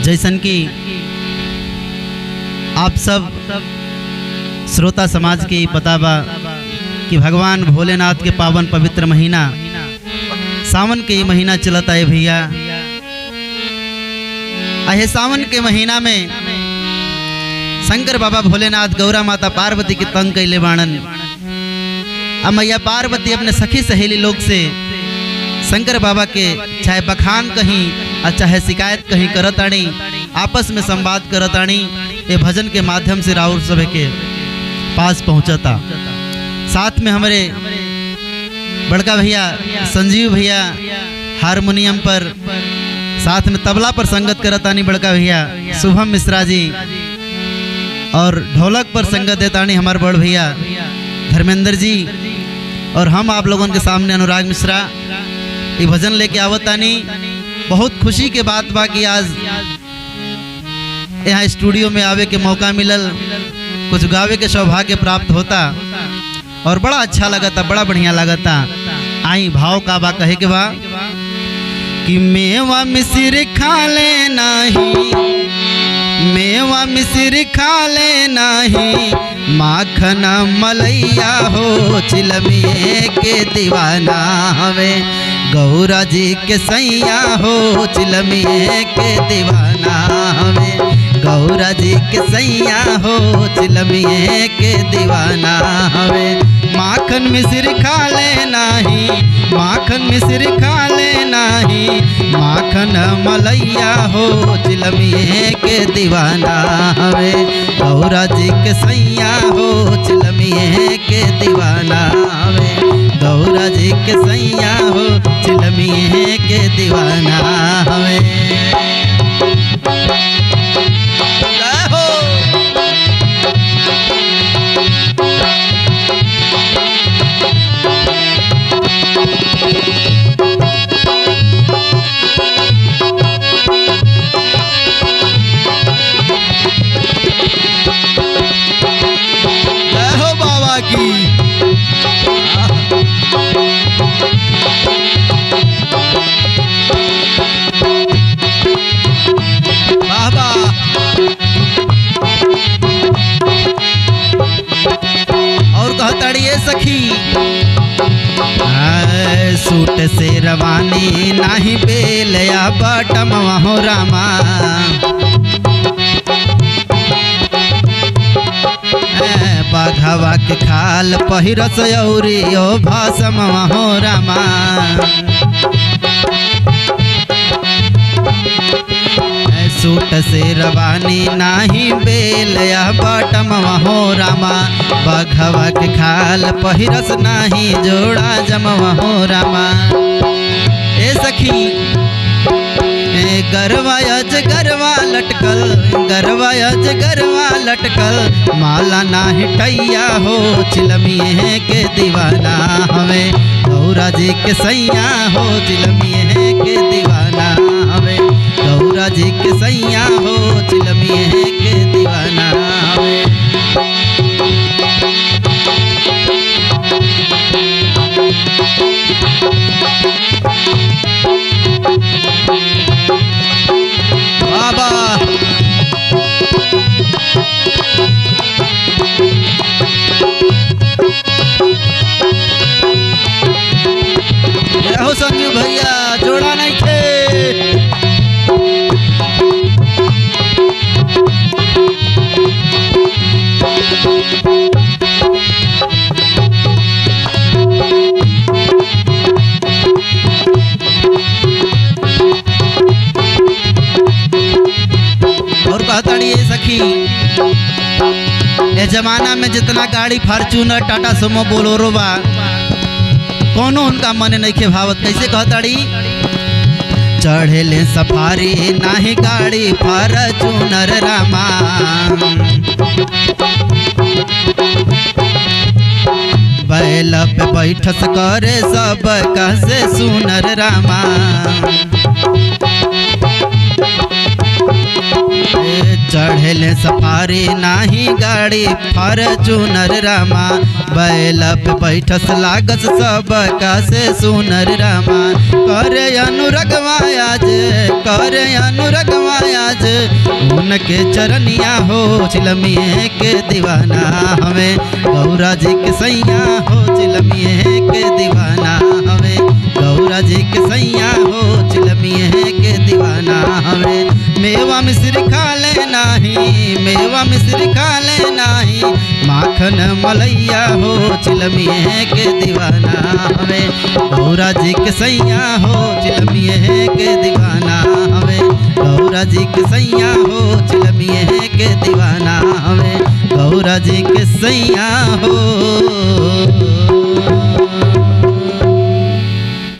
जैसन कि आप सब श्रोता समाज की बताबा कि भगवान भोलेनाथ के पावन पवित्र महीना सावन के महीना चलता है भैया। अहे सावन के महीना में शंकर बाबा भोलेनाथ गौरा माता पार्वती की तंग कैले बाणन। अब मैया पार्वती अपने सखी सहेली लोग से शंकर बाबा के चाहे बखान कहीं और चाहे शिकायत कहीं करतानी, आपस में संवाद करतानी। ये भजन के माध्यम से राउर सभे के पास पहुंचता। साथ में हमारे बड़का भैया संजीव भैया हारमोनियम पर, साथ में तबला पर संगत करतानी बड़का भैया शुभम मिश्रा जी, और ढोलक पर संगत देतानी हमारे बड़ भैया धर्मेंद्र जी, और हम आप लोगों के सामने अनुराग मिश्रा ये भजन लेके आवतानी। बहुत खुशी के बात बा कि आज यहाँ स्टूडियो में आवे के मौका मिलल, कुछ गावे के सौभाग्य प्राप्त होता और बड़ा अच्छा लगता, बड़ा बढ़िया लगता। आई भाव का बा कहे के बा कि मेवा मिश्र खा ले नहीं, मेवा मिश्र खा ले नहीं, माखन मलैया हो चिलमिए के दीवाना हमें, गौरा जी के सैया हो चिलमिए के दीवाना हमें, गौरा जी के सैया हो चिलमिए के दीवाना हमें। माखन मिश्र खा ले नहीं, माखन मिश्र खा ले नहीं, माखन मलैया हो चिलमिए के दीवाना हमें, गौरा जी के सैया हो चिलमिए के दीवाना हमें, गौरा जी के सैया हो चिलमिए के दीवाना हमें। सखी सूट से रवानी नाही बेलया बटम हो रामा, बाघवा के खाल पहिरस औरी ओ भासम हो रामा, सूट से रवानी नाही बेलया बटम हो रामा, बघवा के खाल पहिरस नाही जोड़ा जमवा हो रामा। ए सखी गरवायज गरवा लटकल, गरवायज गरवा लटकल, माला नाही टैया हो चिलमिए के दीवाना हमें, गौरा जी के सैया हो चिलमिए के दीवाना हमें, गौरा जी के सैया हो चिलमिए के दीवाना हमें। बाबा हो संजीव भैया जोड़ा नहीं थे। और कहताड़ी सखी ये जमाना में जितना गाड़ी फार्चूनर टाटा सुमो बोलोरो बा, कोनो उनका मन नहीं के भावत। कैसे कहताड़ी चढ़े ले सफारी नाही गाड़ी फार्चूनर रामा, बैल पे बैठस करे सब कसे सुनर रामा, चढ़ेले सफारी नाही गाड़ी फॉर्चूनर रामा, बैल पे बैठस लागस सब का से सुनर रामा। करे अनुरगवायाज करे अनुरगवायाज, उनके चरनिया हो चिलमिए के दीवाना हमें, गौरा जी के सैया हो चिलमिए के दीवाना हमें, गौरा जी के सैया हो चिलमिए के दीवाना हमें। मेवा मिश्री खा ले नाही, मेवा मिश्री खा ले नाही, माखन मलैया हो चिलमिए के दीवाना हमें, गौरा जी के सैया हो चिलमिए के दीवाना हमें, गौरा जी के सैया हो चिलमिए के दीवाना हमें, गौरा जी के सैया हो।